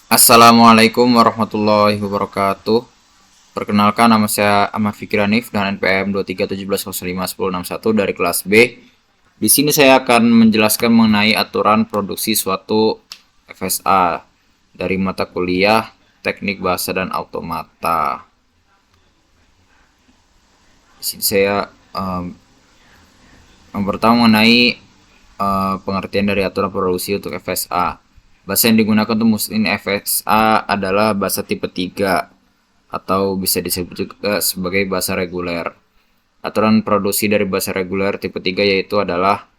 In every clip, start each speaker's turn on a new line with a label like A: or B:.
A: Assalamualaikum warahmatullahi wabarakatuh. Perkenalkan, nama saya Ahmad Fikri Hanif dengan NPM 231705161 dari kelas B. Di sini saya akan menjelaskan mengenai aturan produksi suatu FSA dari mata kuliah Teknik Bahasa dan Automata. Di sini saya yang pertama mengenai pengertian dari aturan produksi untuk FSA. Bahasa yang digunakan untuk mesin FSA adalah bahasa tipe 3 atau bisa disebut juga sebagai bahasa reguler. Aturan produksi dari bahasa reguler tipe 3 yaitu adalah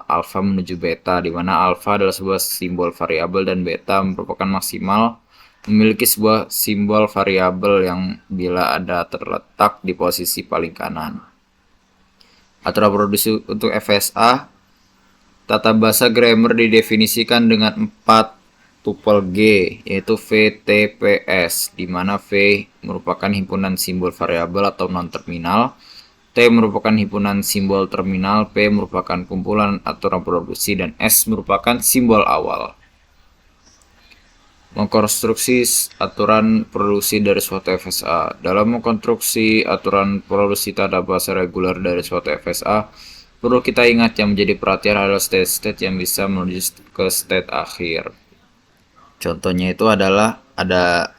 A: alfa menuju beta, di mana alfa adalah sebuah simbol variabel dan beta merupakan maksimal memiliki sebuah simbol variabel yang bila ada terletak di posisi paling kanan. Aturan produksi untuk FSA, tata bahasa grammar didefinisikan dengan 4 tupel G, yaitu VTPS, di mana V merupakan himpunan simbol variabel atau non-terminal, T merupakan himpunan simbol terminal, P merupakan kumpulan aturan produksi, dan S merupakan simbol awal. Mengkonstruksi aturan produksi dari suatu FSA. Dalam mengkonstruksi aturan produksi tata bahasa reguler dari suatu FSA, perlu kita ingat yang menjadi perhatian adalah state-state yang bisa menuju ke state akhir. Contohnya itu adalah ada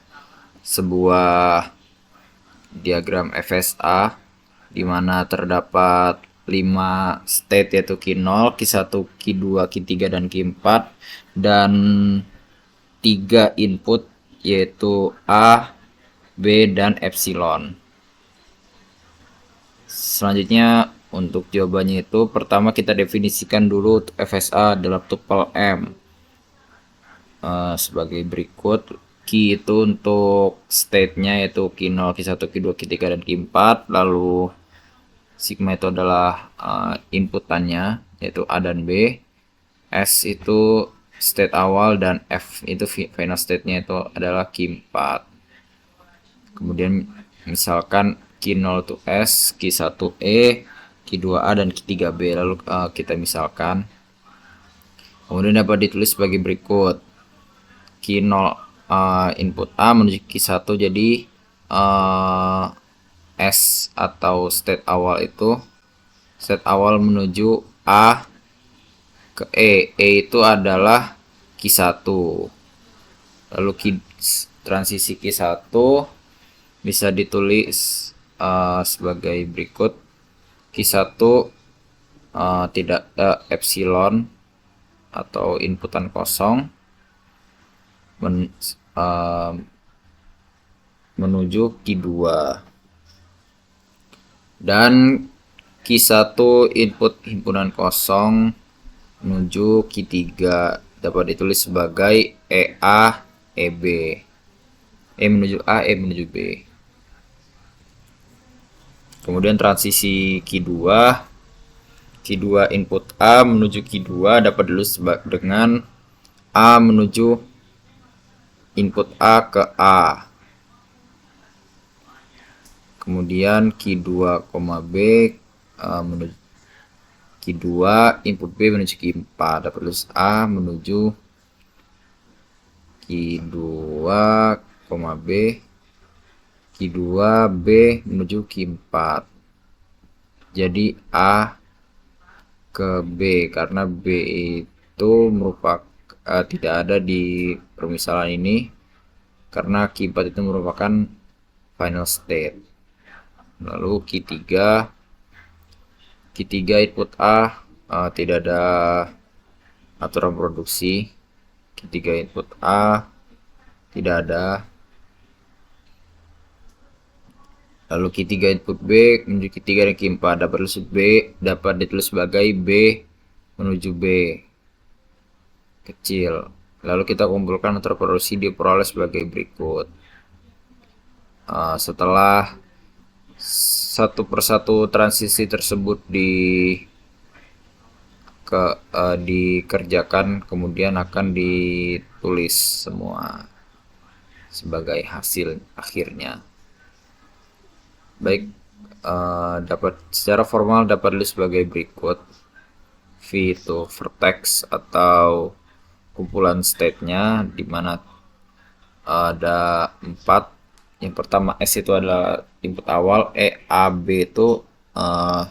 A: sebuah diagram FSA di mana terdapat 5 state yaitu Q0, Q1, Q2, Q3 dan Q4 dan 3 input yaitu A, B dan epsilon. Selanjutnya untuk jawabannya itu pertama kita definisikan dulu FSA dalam tupel M sebagai berikut. Key itu untuk state-nya yaitu Q0, Q1, Q2, Q3 dan Q4. Lalu sigma itu adalah inputannya yaitu A dan B. S itu state awal dan F itu final state-nya itu adalah Q4. Kemudian misalkan Q0 itu S, Q1 E, Q2A dan Q3B. Lalu kita misalkan. Kemudian dapat ditulis sebagai berikut. Q0 input A menuju Q1, jadi S atau state awal itu state awal menuju A ke E. E itu adalah Q1. Lalu transisi Q1 bisa ditulis sebagai berikut. Q1 tidak epsilon atau inputan kosong menuju Q2 dan Q1 input himpunan kosong menuju Q3 dapat ditulis sebagai EA EB, E menuju A, E menuju B. Kemudian transisi Q2 input A menuju Q2 dapat ditulis dengan A menuju input A ke A. Kemudian Q2, B menuju Q2 input B menuju Q4 dapat tulis A menuju Q2, B Q2 B menuju Q4. Jadi A ke B karena B itu merupakan tidak ada di permisalan ini karena Q4 itu merupakan final state. Lalu Q3 input A tidak ada aturan produksi. Q3 input A tidak ada. Lalu Q3 input B menuju Q3 dan Q4 dapat ditulis sebagai B menuju B kecil. Lalu kita kumpulkan aturan produksi diperoleh sebagai berikut. Setelah satu persatu transisi tersebut dikerjakan, kemudian akan ditulis semua sebagai hasil akhirnya. Baik, secara formal dapat ditulis sebagai berikut. V itu vertex atau kumpulan state-nya, di mana ada 4. Yang pertama S itu adalah input awal, A, B itu uh,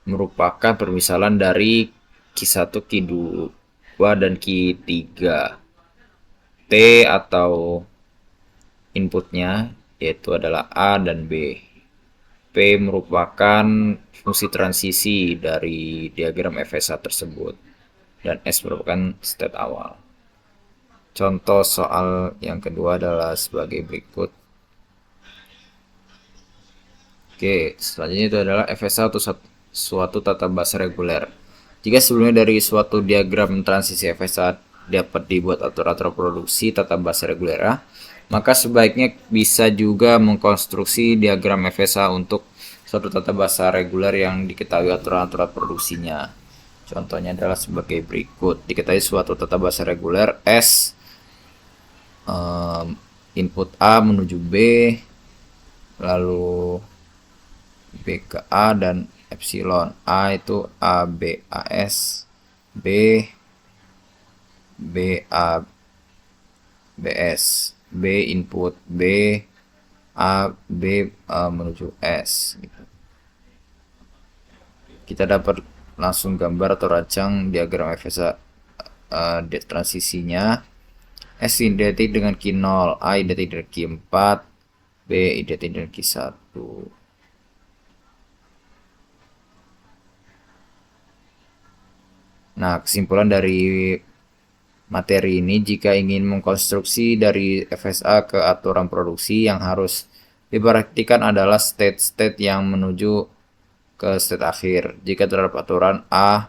A: merupakan permisalan dari Q1, Q2, dan Q3. T atau inputnya yaitu adalah A dan B. P merupakan fungsi transisi dari diagram FSA tersebut, dan S merupakan state awal. Contoh soal yang kedua adalah sebagai berikut. Oke, selanjutnya itu adalah FSA atau suatu tata bahasa reguler. Jika sebelumnya dari suatu diagram transisi FSA dapat dibuat atur-atur produksi tata bahasa reguler, maka sebaiknya bisa juga mengkonstruksi diagram FSA untuk suatu tata bahasa reguler yang diketahui aturan-aturan produksinya. Contohnya adalah sebagai berikut. Diketahui suatu tata bahasa reguler S, input A menuju B, lalu B ke A, dan epsilon. A itu A B A S, B B A B S, B input B, A B menuju S gitu. Kita dapat langsung gambar atau rancang diagram FSA transisinya. S identik dengan Q0, A identik dengan Q4, B identik dengan Q1. Nah, kesimpulan dari materi ini, jika ingin mengkonstruksi dari FSA ke aturan produksi, yang harus diperhatikan adalah state-state yang menuju ke state akhir. Jika terdapat aturan A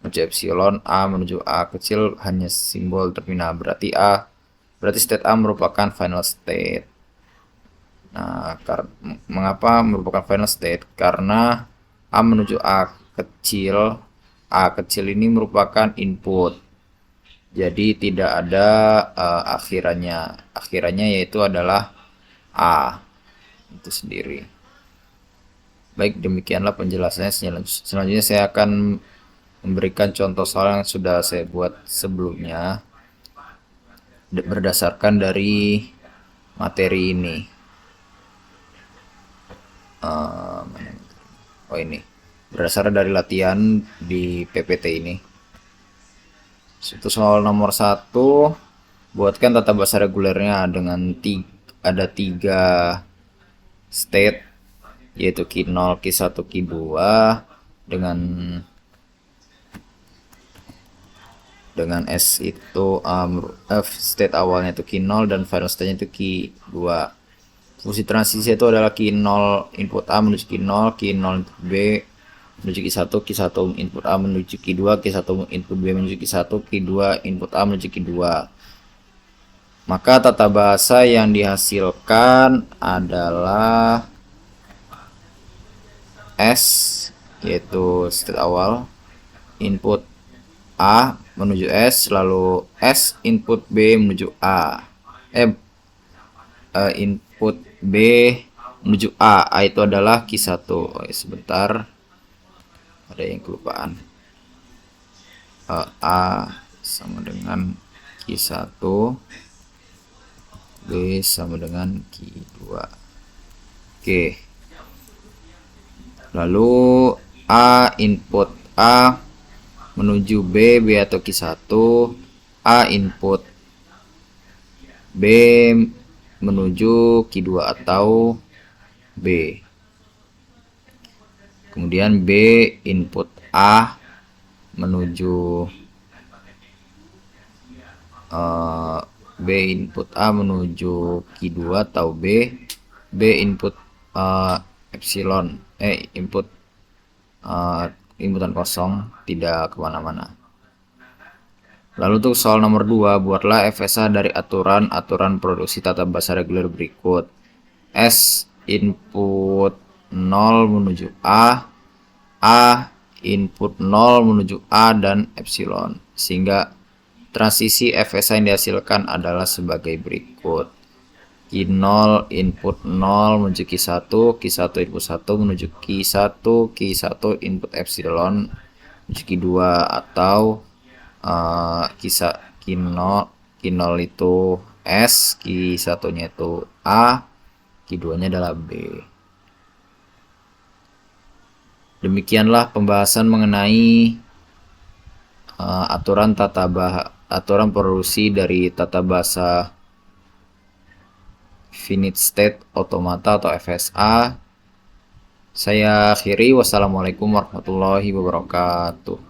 A: menuju epsilon, A menuju A kecil hanya simbol terminal, berarti state A merupakan final state. Nah, mengapa merupakan final state? Karena A menuju A kecil ini merupakan input, jadi tidak ada akhirannya yaitu adalah A itu sendiri. Baik, demikianlah penjelasannya. Selanjutnya saya akan memberikan contoh soal yang sudah saya buat sebelumnya berdasarkan dari materi ini. Ini berdasarkan dari latihan di PPT ini. Itu soal nomor 1. Buatkan tata bahasa regulernya dengan ada 3 state, yaitu Q0, Q1, Q2 dengan S itu state awalnya itu Q0 dan final state-nya itu Q2. Fungsi transisi itu adalah Q0 input A menuju Q0, Q0 input B menuju Q1, Q1 input A menuju Q2, Q1 input B menuju Q1, Q2 input A menuju Q2. Maka tata bahasa yang dihasilkan adalah S, yaitu state awal, input A menuju S, lalu S input B menuju A. Input B menuju A itu adalah Q1. Sebentar, ada yang kelupaan. A sama dengan Q1, B sama dengan Q2. Oke. Lalu A input A menuju B atau Q1, A input B menuju Q2 atau B. Kemudian B input A menuju Q2 atau B input epsilon inputan kosong, tidak kemana-mana. Lalu untuk soal nomor 2, buatlah FSA dari aturan produksi tata bahasa reguler berikut. S input 0 menuju A input 0 menuju A, dan epsilon. Sehingga transisi FSA yang dihasilkan adalah sebagai berikut. Q0 input 0 menuju Q1 input 1 menuju Q1 input epsilon menuju Q2, atau Q0 itu S, Q1-nya itu A, Q2-nya adalah B. Demikianlah pembahasan mengenai aturan produksi dari tata bahasa finite state automata atau FSA. Saya akhiri, wassalamualaikum warahmatullahi wabarakatuh.